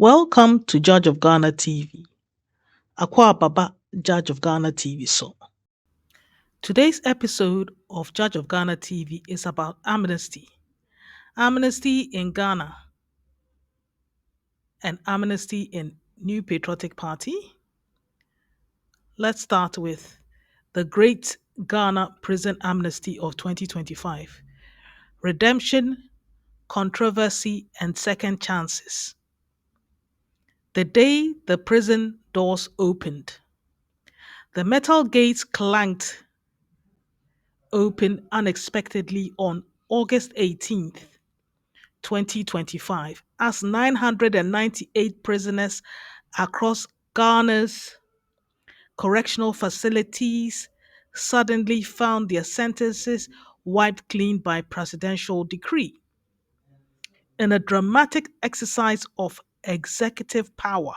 Welcome to Judge of Ghana TV. Akwa Baba, Judge of Ghana TV so. Today's episode of Judge of Ghana TV is about amnesty. Amnesty in Ghana and amnesty in New Patriotic Party. Let's start with the Great Ghana Prison Amnesty of 2025. Redemption, controversy, and second chances. The day the prison doors opened, the metal gates clanged open unexpectedly on August 18th, 2025, as 998 prisoners across Ghana's correctional facilities suddenly found their sentences wiped clean by presidential decree. In a dramatic exercise of executive power,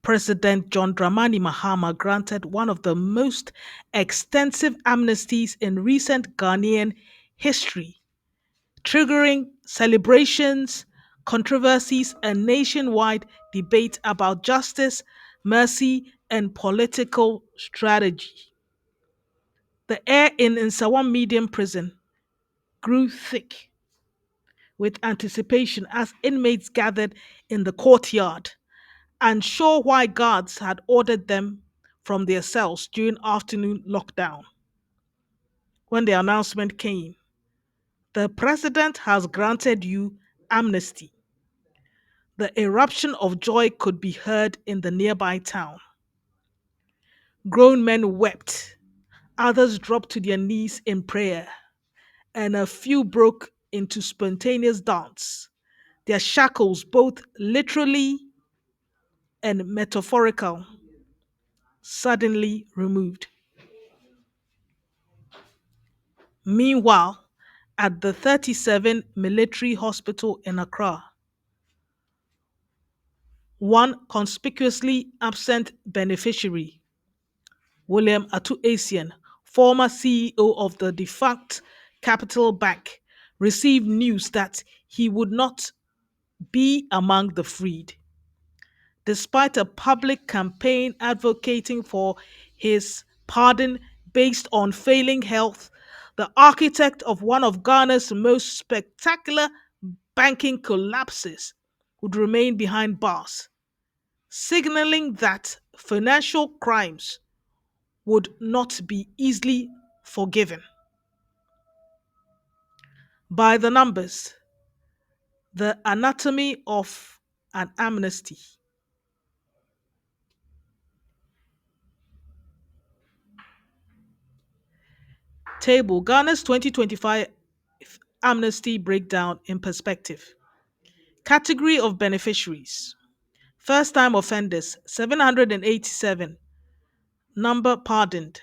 President John Dramani Mahama granted one of the most extensive amnesties in recent Ghanaian history, triggering celebrations, controversies, and nationwide debate about justice, mercy, and political strategy. The air in Nsawam Medium Prison grew thick with anticipation as inmates gathered in the courtyard, unsure why guards had ordered them from their cells during afternoon lockdown. When the announcement came, the president has granted you amnesty. The eruption of joy could be heard in the nearby town. Grown men wept, others dropped to their knees in prayer, and a few broke into spontaneous dance, their shackles, both literally and metaphorical, suddenly removed. Meanwhile, at the 37 military hospital in Accra, one conspicuously absent beneficiary, William Ato Essien, former CEO of the defunct Capital Bank, received news that he would not be among the freed. Despite a public campaign advocating for his pardon based on failing health, the architect of one of Ghana's most spectacular banking collapses would remain behind bars, signaling that financial crimes would not be easily forgiven. By the numbers, the anatomy of an amnesty. Table Ghana's 2025 amnesty breakdown in perspective. Category of beneficiaries. First time offenders 787. Number pardoned.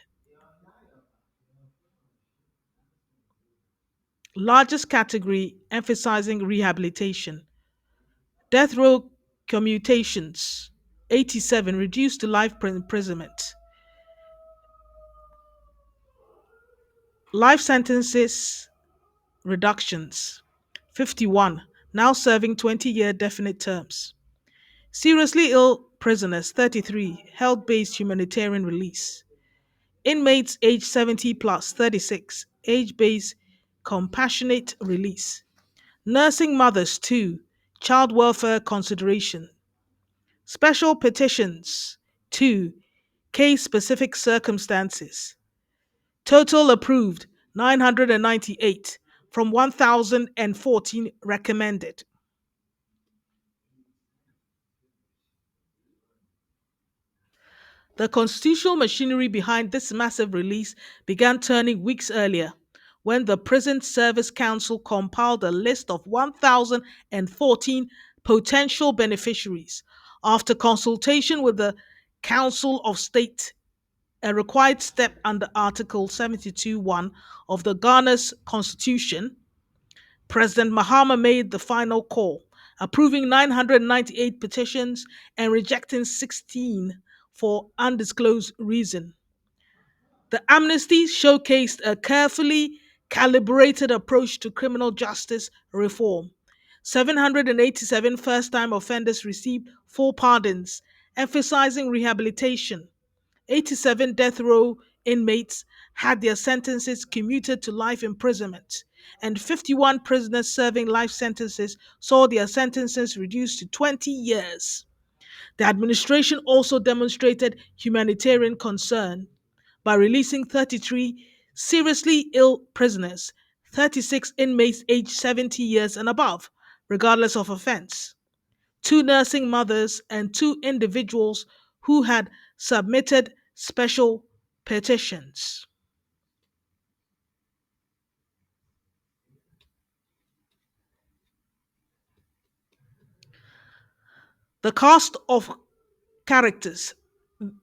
Largest category emphasizing rehabilitation. Death row commutations 87 reduced to life imprisonment. Life sentences reductions 51, now serving 20-year definite terms. Seriously ill prisoners 33, health based humanitarian release. Inmates age 70 plus 36, age based compassionate release. Nursing mothers 2, child welfare consideration. Special petitions 2, case specific circumstances. Total approved 998 from 1014 recommended. The constitutional machinery behind this massive release began turning weeks earlier when the Prison Service Council compiled a list of 1,014 potential beneficiaries after consultation with the Council of State, a required step under Article 72(1) of the Ghana's Constitution. President Mahama made the final call, approving 998 petitions and rejecting 16 for undisclosed reason. The amnesty showcased a carefully calibrated approach to criminal justice reform, 787 first time offenders received full pardons, emphasizing rehabilitation. 87 death row inmates had their sentences commuted to life imprisonment, and 51 prisoners serving life sentences saw their sentences reduced to 20 years. The administration also demonstrated humanitarian concern by releasing 33 seriously ill prisoners, 36 inmates aged 70 years and above, regardless of offense, two nursing mothers, and two individuals who had submitted special petitions. The cast of characters,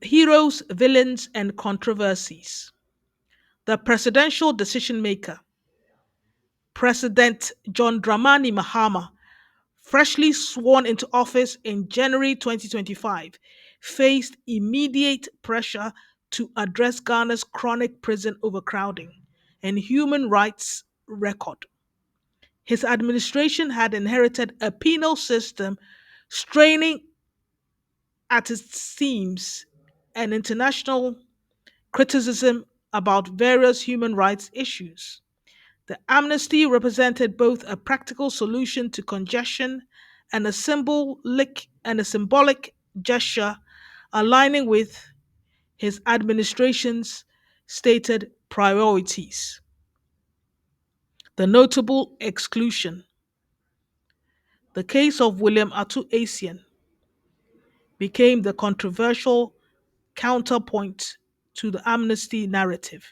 heroes, villains, and controversies. The presidential decision maker, President John Dramani Mahama, freshly sworn into office in January 2025, faced immediate pressure to address Ghana's chronic prison overcrowding and human rights record. His administration had inherited a penal system straining at its seams and international criticism about various human rights issues. The amnesty represented both a practical solution to congestion and a symbolic gesture aligning with his administration's stated priorities. The notable exclusion. The case of William Ato Essien became the controversial counterpoint to the amnesty narrative.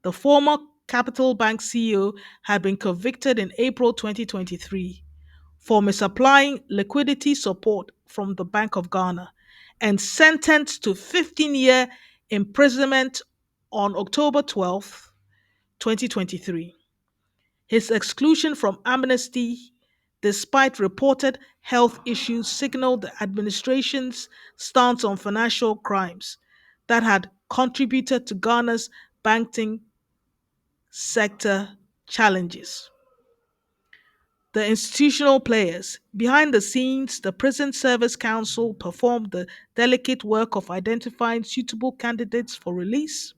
The former Capital Bank CEO had been convicted in April 2023 for misapplying liquidity support from the Bank of Ghana and sentenced to 15-year imprisonment on October 12th, 2023. His exclusion from amnesty, despite reported health issues, signaled the administration's stance on financial crimes that had contributed to Ghana's banking sector challenges. The institutional players. Behind the scenes, the Prison Service Council performed the delicate work of identifying suitable candidates for release,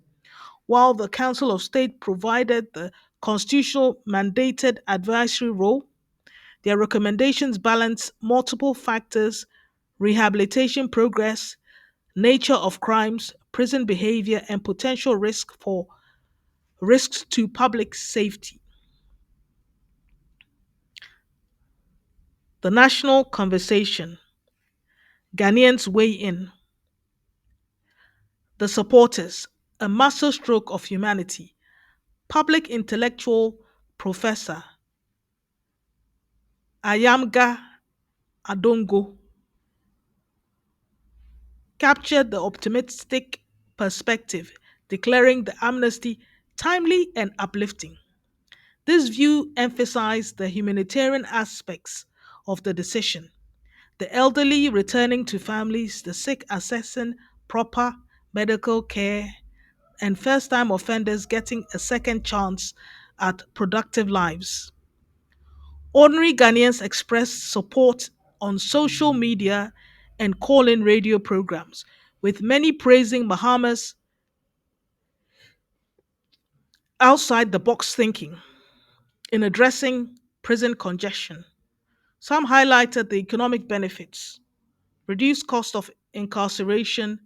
while the Council of State provided the constitutional mandated advisory role. Their recommendations balance multiple factors: rehabilitation progress, nature of crimes, prison behavior, and potential risks to public safety. The national conversation. Ghanaians weigh in. The supporters, a masterstroke of humanity. Public intellectual Professor Ayamga Adongo captured the optimistic perspective, declaring the amnesty timely and uplifting. This view emphasized the humanitarian aspects of the decision: the elderly returning to families, the sick accessing proper medical care, and first time offenders getting a second chance at productive lives. Ordinary Ghanaians expressed support on social media and call in radio programs, with many praising Mahama's outside the box thinking in addressing prison congestion. Some highlighted the economic benefits, reduced cost of incarceration,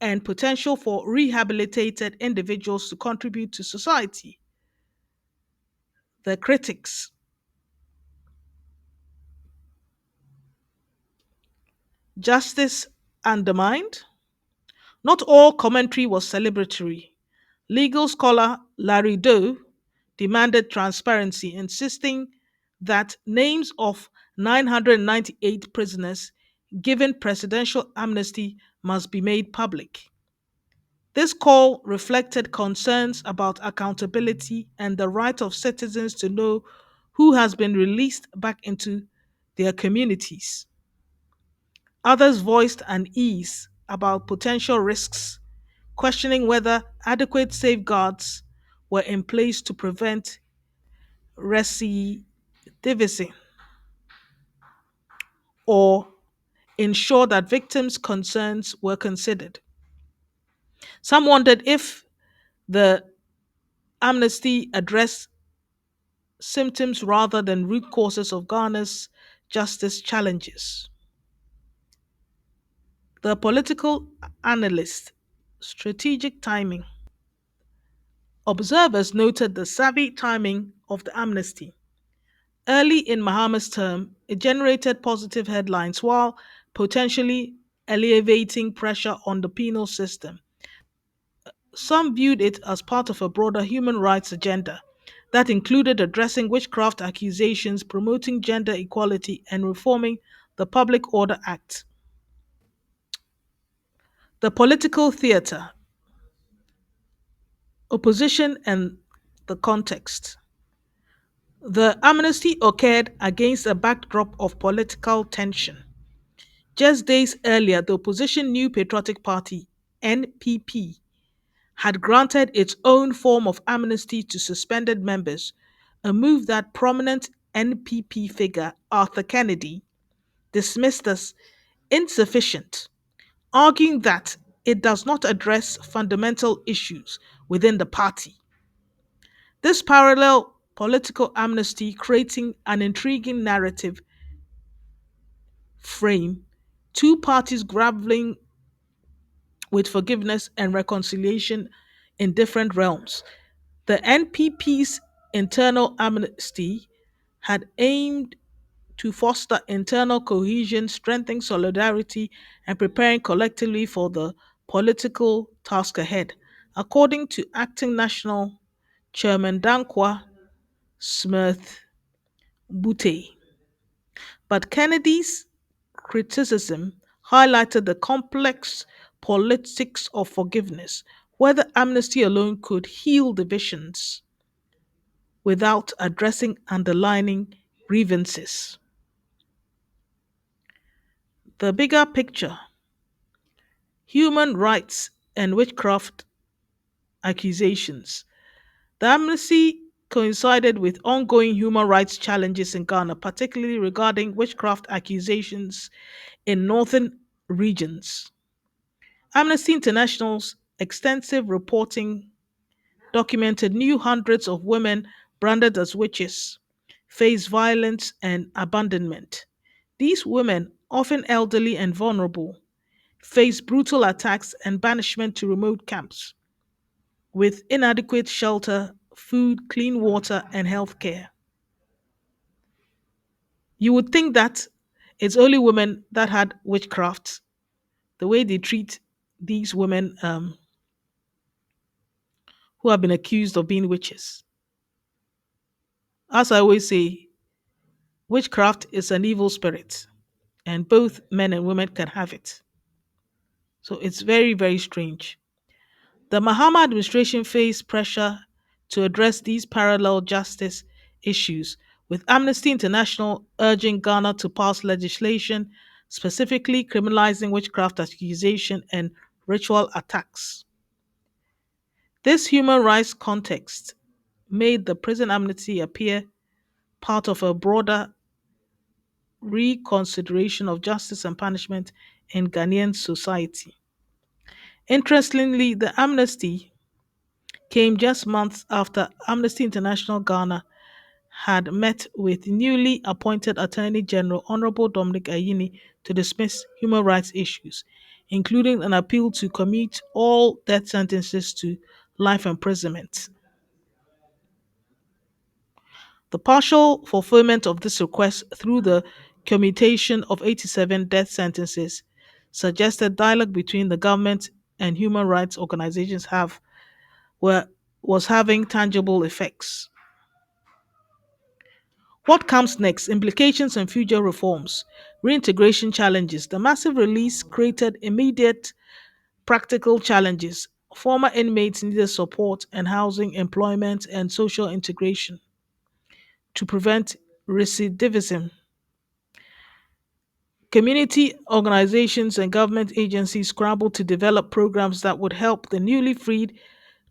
and potential for rehabilitated individuals to contribute to society. The critics. Justice undermined. Not all commentary was celebratory. Legal scholar Larry Doe demanded transparency, insisting that names of 998 prisoners given presidential amnesty must be made public. This call reflected concerns about accountability and the right of citizens to know who has been released back into their communities. Others voiced unease about potential risks, questioning whether adequate safeguards were in place to prevent recidivism. or ensure that victims' concerns were considered. Some wondered if the amnesty addressed symptoms rather than root causes of Ghana's justice challenges. The political analyst, strategic timing. Observers noted the savvy timing of the amnesty. Early in Mahama's term, it generated positive headlines while potentially alleviating pressure on the penal system. Some viewed it as part of a broader human rights agenda that included addressing witchcraft accusations, promoting gender equality, and reforming the Public Order Act. The political theatre, opposition, and the context. The amnesty occurred against a backdrop of political tension. Just days earlier, the opposition New Patriotic Party, NPP, had granted its own form of amnesty to suspended members, a move that prominent NPP figure Arthur Kennedy dismissed as insufficient, arguing that it does not address fundamental issues within the party. This parallel political amnesty creating an intriguing narrative frame, two parties grappling with forgiveness and reconciliation in different realms. The NPP's internal amnesty had aimed to foster internal cohesion, strengthen solidarity, and preparing collectively for the political task ahead, according to acting national chairman Dankwa Smith Bute. But Kennedy's criticism highlighted the complex politics of forgiveness, whether amnesty alone could heal divisions without addressing underlying grievances. The bigger picture, human rights and witchcraft accusations. The amnesty coincided with ongoing human rights challenges in Ghana, particularly regarding witchcraft accusations in northern regions. Amnesty International's extensive reporting documented new hundreds of women branded as witches face violence and abandonment. These women, often elderly and vulnerable, face brutal attacks and banishment to remote camps with inadequate shelter, food, clean water, and health care. You would think that it's only women that had witchcraft, the way they treat these women who have been accused of being witches. As I always say, witchcraft is an evil spirit, and both men and women can have it. So it's very, very strange. The Mahama administration faced pressure to address these parallel justice issues, with Amnesty International urging Ghana to pass legislation specifically criminalizing witchcraft accusation and ritual attacks. This human rights context made the prison amnesty appear part of a broader reconsideration of justice and punishment in Ghanaian society. Interestingly, the amnesty came just months after Amnesty International Ghana had met with newly appointed Attorney General Honorable Dominic Ayini to dismiss human rights issues, including an appeal to commute all death sentences to life imprisonment. The partial fulfillment of this request through the commutation of 87 death sentences suggested dialogue between the government and human rights organizations were, was having tangible effects. What comes next? Implications and future reforms, reintegration challenges. The massive release created immediate practical challenges. Former inmates needed support and housing, employment, and social integration to prevent recidivism. Community organizations and government agencies scrambled to develop programs that would help the newly freed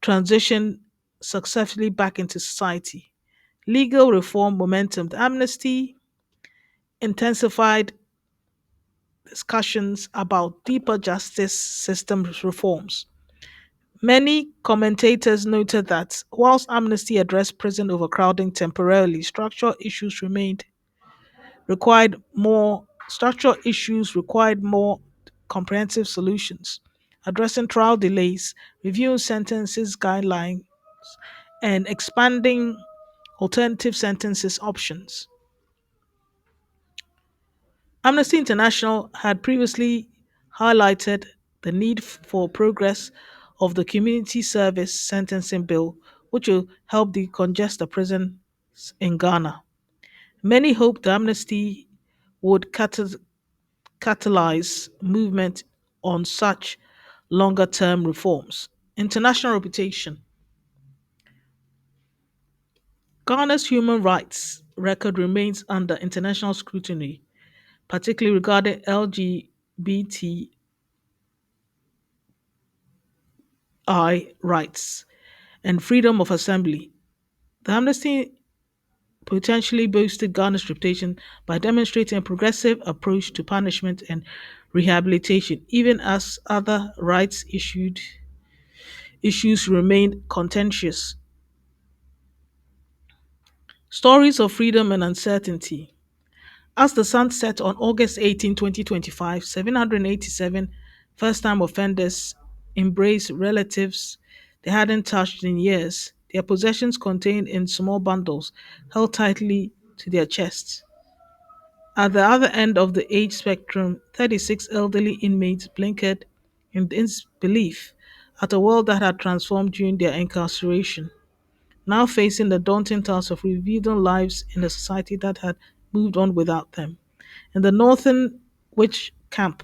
transition successfully back into society. Legal reform momentum. The amnesty intensified discussions about deeper justice system reforms. Many commentators noted that whilst Amnesty addressed prison overcrowding temporarily, structural issues required more comprehensive solutions, addressing trial delays, reviewing sentences guidelines, and expanding alternative sentences options. Amnesty International had previously highlighted the need for progress of the Community Service Sentencing Bill, which will help decongest the prisons in Ghana. Many hoped the amnesty would catalyze movement on such longer term reforms. International reputation. Ghana's human rights record remains under international scrutiny, particularly regarding LGBTI rights and freedom of assembly. The amnesty potentially boosted Ghana's reputation by demonstrating a progressive approach to punishment and rehabilitation, even as other issues remained contentious. Stories of freedom and uncertainty. As the sun set on August 18, 2025, 787 first time offenders embraced relatives they hadn't touched in years, their possessions contained in small bundles held tightly to their chests. At the other end of the age spectrum, 36 elderly inmates blinkered in disbelief at a world that had transformed during their incarceration, now facing the daunting task of rebuilding lives in a society that had moved on without them. In the northern witch camp,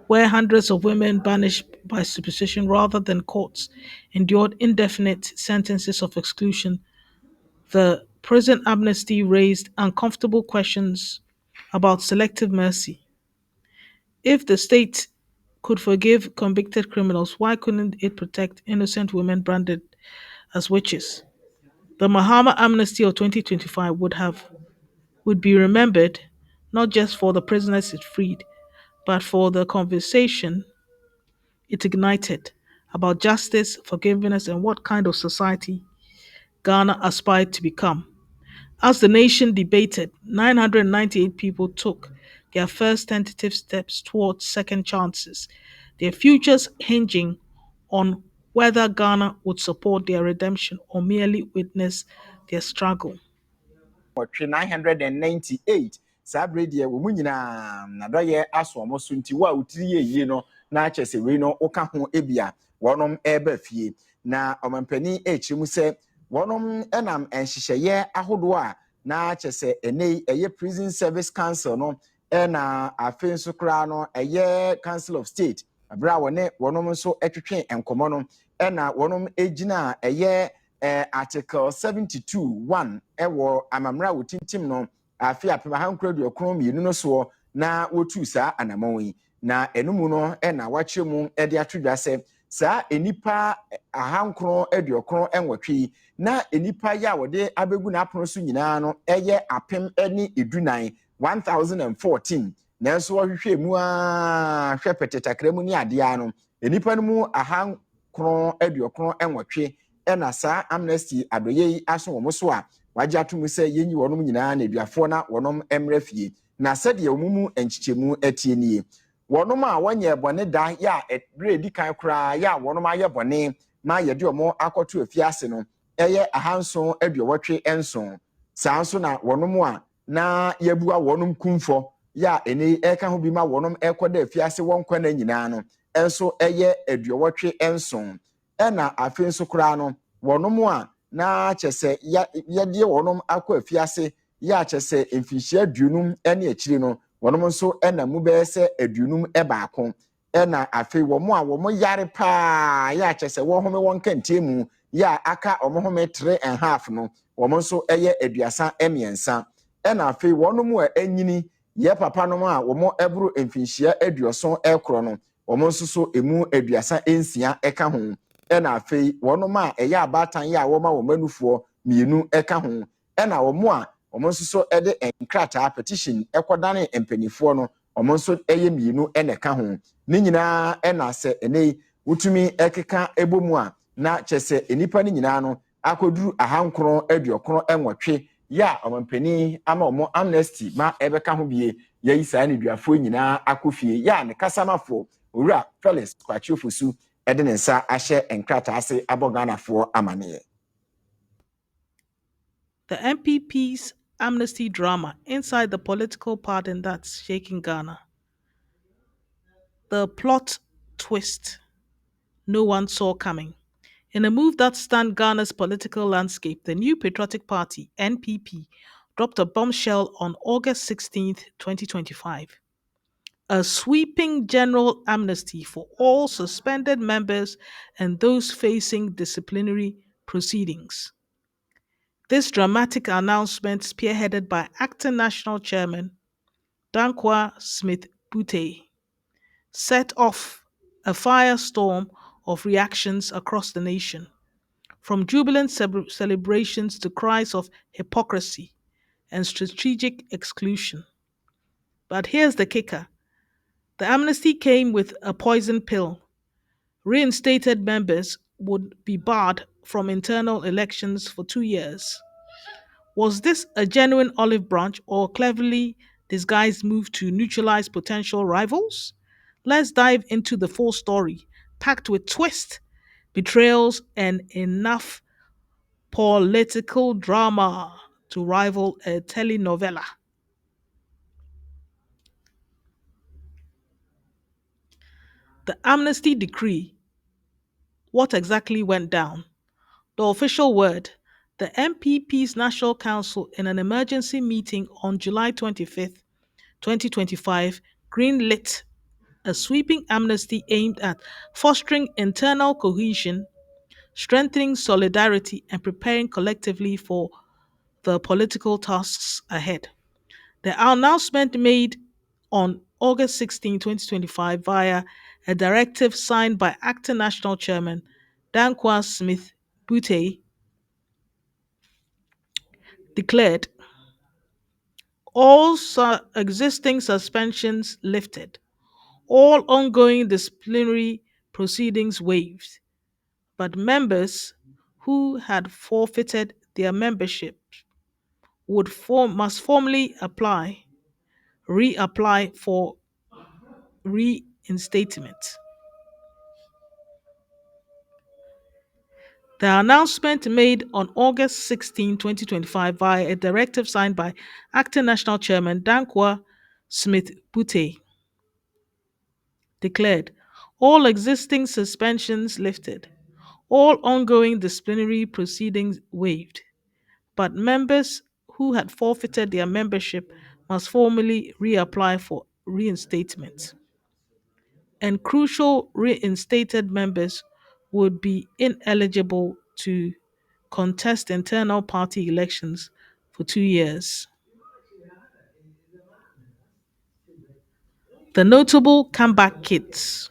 where hundreds of women banished by superstition rather than courts endured indefinite sentences of exclusion, the prison amnesty raised uncomfortable questions about selective mercy. If the state could forgive convicted criminals, why couldn't it protect innocent women branded as witches? The Mahama amnesty of 2025 would be remembered not just for the prisoners it freed, but for the conversation it ignited about justice, forgiveness, and what kind of society Ghana aspired to become. As the nation debated, 998 people took their first tentative steps towards second chances, their futures hinging on whether Ghana would support their redemption or merely witness their struggle. 998 sabre de wo munyina na doye aso mo so nti wa utiri ye no na achese we no oka ho ebia wonom eba fie na omampani echimu se wonom enam enhyehyeye ahodo a na achese enei eye prison service council no na afen so kra no eye council of state abra wone wonom so etwetwe enkomo no na wonom ejina eye article 72(1) ewo amamra wotintim no afi apema hankrodu okron mienu no so na wotu sa anamon na enumu no na wachemu de atwedwa se sa enipa ahankron eduokron enwotwe na enipa ya wode abegu na apono so nyina no eye apem eni edunan 1014 na so wohwehwe mu a hwepetetakra mu ni ade ano enipa no mu ahankron eduokron enwotwe ena sa amnesty adoye aso wo so a waje atum se yenyi wonom nyina na eduafo na wonom emrafie na sede omumu enchichemu atienie wonom a wanye bone da ya bredi kan kra ya wonom aye bone ma yede omo akoto afiase no eye ahanson aduowotwe enson saa nso na wonom a na yabua wonom kumfo ya eni eka ho bi ma wonom ekoda afiase wonkwa na nyina no enso eye aduowotwe enson ena afen so kra no wonom a na chese ya de wonom akọ afiase ya chese emfihia aduonum ene akiri no wonom nso ena mu be se aduonum baako ena afe womo a womo yare pa ya chese wo home wonka ntemu ya aka omohome 3.5 no womo nso eye aduasa emiensa ena afe wonom a enyini ye papa no a womo eburu emfihia aduoson ekro no womo nso so emu aduasa ensia eka ho ena afei wonom a eya abatan ya woma wo manufuo mienu eka ho ena womo a womo nso so ede enkrata petition ekodane empanifo no ɔmo nso ɛyɛ mmienu ɛna ɛka ho ne nyinaa ɛna sɛ ɛnɛ yi wotumi ɛkeka ɛbɔ mu a na kyɛ sɛ nnipa no nyinaa no akɔduru ahankron aduɔkron ɛnwɔtwe yɛ a ɔmampanin ama ɔmo amnesty ma ɛbɛka ho bie yɛyi saa nneduafoɔ nyinaa akɔ fie yɛ a ne kasamafoɔ owura Felix Kwakyeofosu ɛde ne nsa ahyɛ nkrataa ase abɔ Ghanafoɔ amaneɛ. The NPP's amnesty drama inside the political pardon that's shaking Ghana. The plot twist no one saw coming. In a move that stunned Ghana's political landscape, the new patriotic party, NPP, dropped a bombshell on August 16th, 2025. A sweeping general amnesty for all suspended members and those facing disciplinary proceedings. This dramatic announcement, spearheaded by acting national chairman Dankwa Smith Bute, set off a firestorm of reactions across the nation, from jubilant celebrations to cries of hypocrisy and strategic exclusion. But here's the kicker: the amnesty came with a poison pill. Reinstated members would be barred from internal elections for 2 years. Was this a genuine olive branch or a cleverly disguised move to neutralize potential rivals? Let's dive into the full story, packed with twists, betrayals, and enough political drama to rival a telenovela. The amnesty decree. What exactly went down? The official word: the MPP's National Council, in an emergency meeting on July 25th, 2025, greenlit a sweeping amnesty aimed at fostering internal cohesion, strengthening solidarity, and preparing collectively for the political tasks ahead. The announcement, made on August 16, 2025, via a directive signed by acting national chairman Dankwa Smith Bute, declared all existing suspensions lifted, all ongoing disciplinary proceedings waived, but members who had forfeited their membership must formally reapply for reinstatement. The announcement, made on August 16, 2025, via a directive signed by acting national chairman Dankwa Smith Bute, declared all existing suspensions lifted, all ongoing disciplinary proceedings waived, but members who had forfeited their membership must formally reapply for reinstatement. And crucial reinstated members would be ineligible to contest internal party elections for 2 years. The notable comeback kits.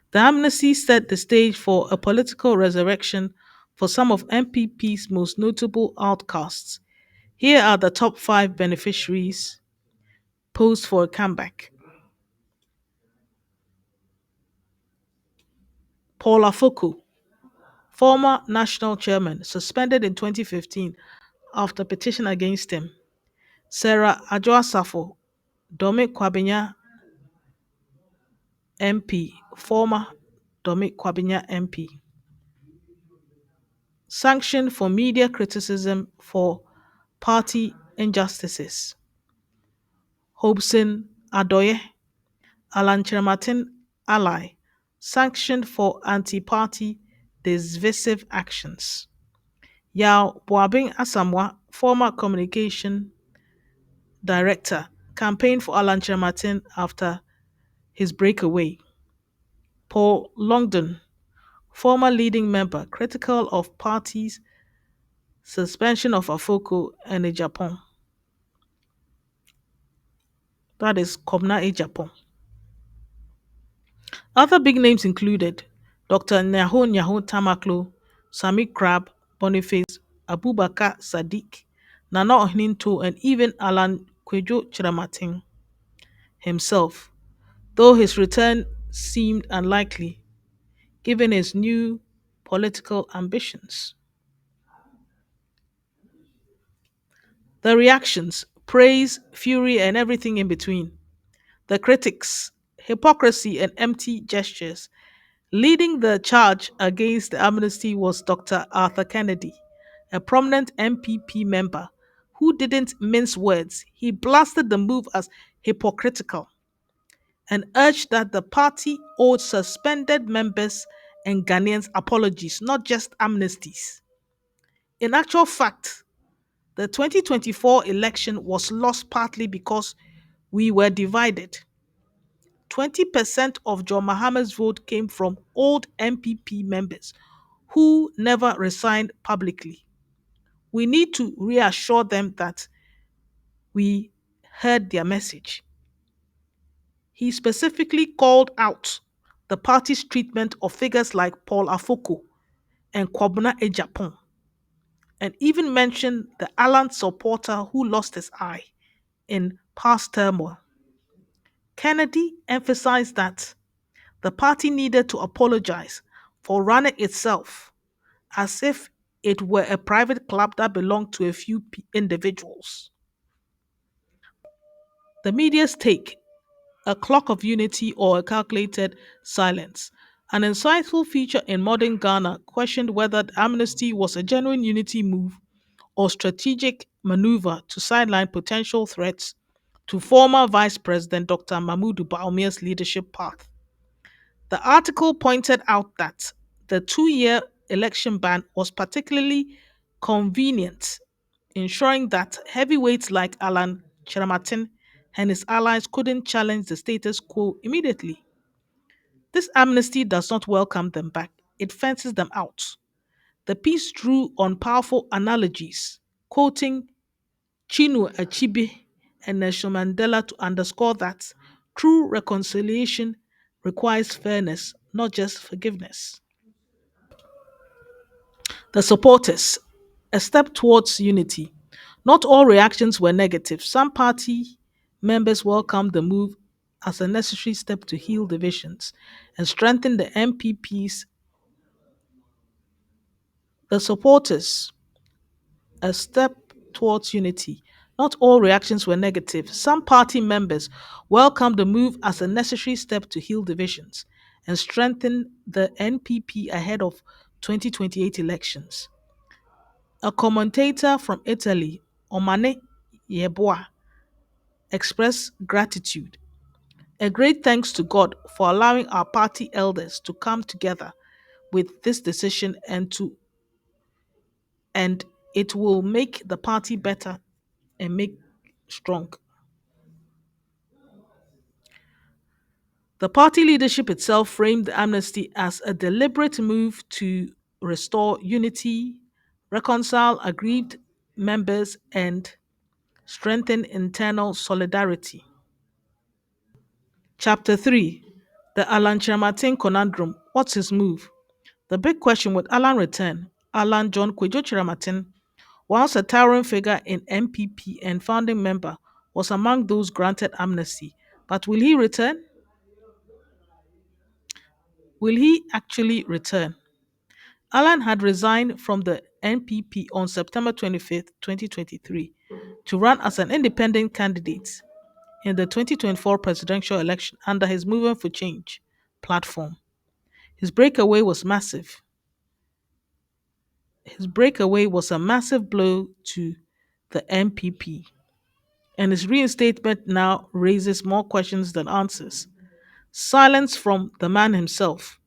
The amnesty set the stage for a political resurrection for some of MPP's most notable outcasts. Here are the top five beneficiaries posed for a comeback. Paul Afoko, former national chairman, suspended in 2015 after petition against him. Sarah Adjoasafo, Domi Kwabenya MP, former Domi Kwabenya MP, sanctioned for media criticism for party injustices. Hobson Adoye, Alan Kyerematen ally, sanctioned for anti-party divisive actions. Yao Boabing Asamwa, former communication director, campaigned for Alan Kyerematen after his breakaway. Paul Longdon, former leading member, critical of party's suspension of Afoko and Agyapong. That is Komna Agyapong. Other big names included Dr. Nyaho Tamaklo, Sami Crab, Boniface, Abubakar Sadiq, Nana Ohninto, and even Alan Kyerematen. himself, though his return seemed unlikely given his new political ambitions. The reactions praise, fury, and everything in between. The critics hypocrisy and empty gestures. Leading the charge against the amnesty was Dr. Arthur Kennedy, a prominent NPP member who didn't mince words. He blasted the move as hypocritical and urged that the party owed suspended members and Ghanaians apologies, not just amnesties. In actual fact, the 2024 election was lost partly because we were divided. 20% of John Mahama's vote came from old NPP members who never resigned publicly. We need to reassure them that we heard their message. He specifically called out the party's treatment of figures like Paul Afoko and Kwabena Agyapong, and even mentioned the Alan supporter who lost his eye in past turmoil. Kennedy emphasized that the party needed to apologize for running itself as if it were a private club that belonged to a few individuals. The media's take, a clock of unity or a calculated silence. An insightful feature in modern Ghana questioned whether the amnesty was a genuine unity move or strategic maneuver to sideline potential threats to former Vice President Dr. Mahmoud Bawumia's leadership path. The article pointed out that the 2 year election ban was particularly convenient, ensuring that heavyweights like Alan Kyerematen and his allies couldn't challenge the status quo immediately. This amnesty does not welcome them back, it fences them out. The piece drew on powerful analogies, quoting Chinua Achebe and Nelson Mandela to underscore that true reconciliation requires fairness, not just forgiveness. The supporters, a step towards unity. Not all reactions were negative. Some party members welcomed the move as a necessary step to heal divisions and strengthen the MPPs. The supporters, a step towards unity. Not all reactions were negative. Some party members welcomed the move as a necessary step to heal divisions and strengthen the NPP ahead of 2028 elections. A commentator from Italy, Omane Yeboah, expressed gratitude. A great thanks to God for allowing our party elders to come together with this decision and it will make the party better and make strong. The party leadership itself framed the amnesty as a deliberate move to restore unity, reconcile aggrieved members, and strengthen internal solidarity. Chapter 3, the Alan Kyerematen conundrum. What's his move? The big question with Alan return. Alan John Kwejo Kyerematen, once a towering figure in MPP and founding member, was among those granted amnesty. But will he return? Will he actually return? Alan had resigned from the NPP on September 25th, 2023, to run as an independent candidate in the 2024 presidential election under his Movement for Change platform. His breakaway was massive. His breakaway was a massive blow to the NPP, and his reinstatement now raises more questions than answers. Silence from the man himself.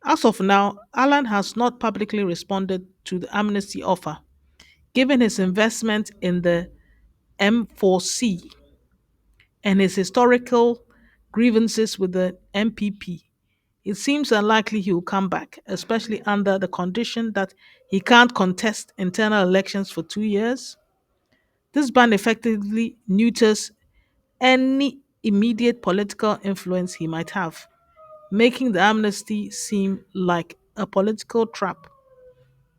As of now, Alan has not publicly responded to the amnesty offer, given his investment in the M4C and his historical grievances with the MPP. It seems unlikely he will come back, especially under the condition that he can't contest internal elections for 2 years. This ban effectively neuters any immediate political influence he might have, making the amnesty seem like a political trap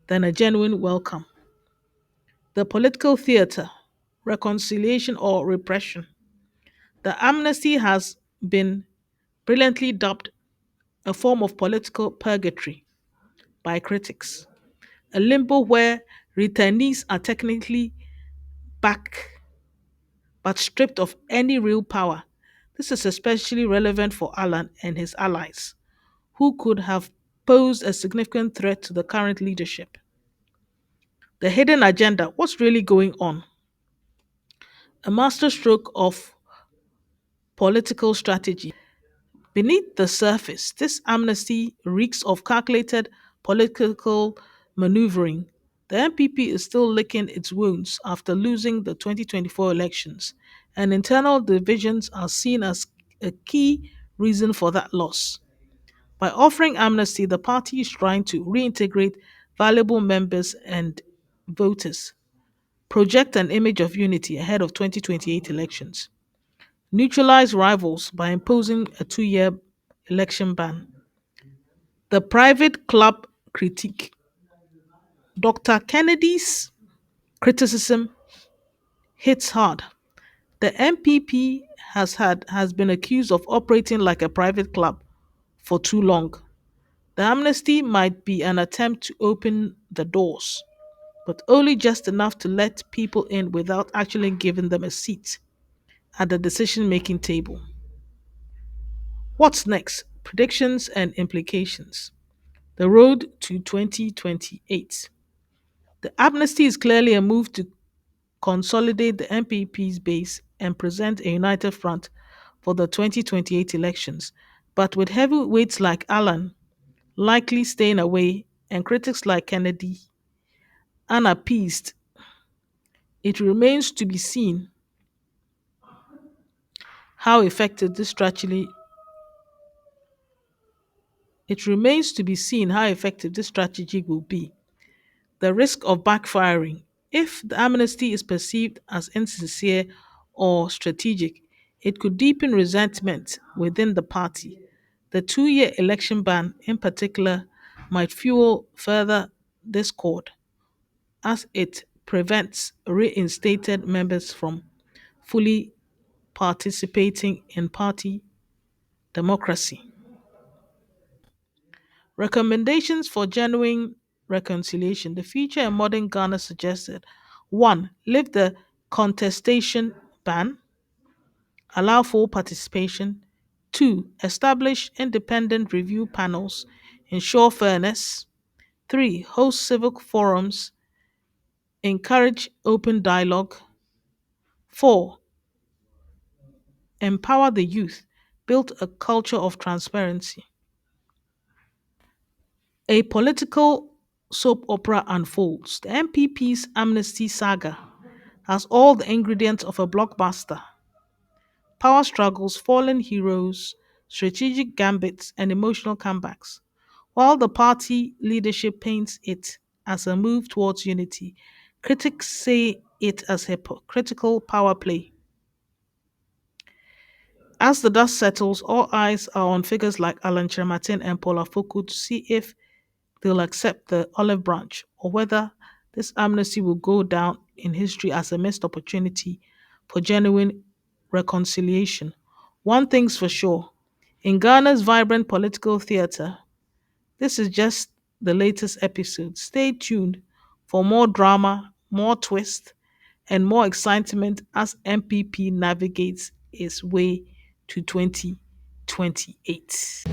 than a genuine welcome. The political theater, reconciliation or repression. The amnesty has been brilliantly dubbed a form of political purgatory by critics, a limbo where returnees are technically back but stripped of any real power. This is especially relevant for Alan and his allies, who could have posed a significant threat to the current leadership. The hidden agenda, what's really going on? A masterstroke of political strategy. Beneath the surface, this amnesty reeks of calculated political maneuvering. The NPP is still licking its wounds after losing the 2024 elections, and internal divisions are seen as a key reason for that loss. By offering amnesty, the party is trying to reintegrate valuable members and voters, project an image of unity ahead of 2028 elections, neutralize rivals by imposing a 2 year election ban. The private club critique. Dr. Kennedy's criticism hits hard. The MPP has been accused of operating like a private club for too long. The amnesty might be an attempt to open the doors, but only just enough to let people in without actually giving them a seat at the decision making table. What's next? Predictions and implications. The road to 2028. The amnesty is clearly a move to consolidate the MPP's base and present a united front for the 2028 elections, but with heavyweights like Alan likely staying away and critics like Kennedy unappeased, it remains to be seen how effective this strategy will be. The risk of backfiring. If the amnesty is perceived as insincere or strategic, it could deepen resentment within the party. The 2 year election ban, in particular, might fuel further discord as it prevents reinstated members from fully participating in party democracy. Recommendations for genuine reconciliation. The future in modern Ghana suggested 1. Lift the contestation ban, allow full participation. 2. Establish independent review panels, ensure fairness. 3. Host civic forums, encourage open dialogue. 4. Empower the youth, build a culture of transparency. A political soap opera unfolds. The MPP's amnesty saga has all the ingredients of a blockbuster: power struggles, fallen heroes, strategic gambits, and emotional comebacks. While the party leadership paints it as a move towards unity, critics say it as hypocritical power play. As the dust settles, all eyes are on figures like Alan Kyerematen and Paul Afoko to see if they'll accept the olive branch or whether this amnesty will go down in history as a missed opportunity for genuine reconciliation. One thing's for sure: in Ghana's vibrant political theater, this is just the latest episode. Stay tuned for more drama, more twist, and more excitement as MPP navigates its way to 2028.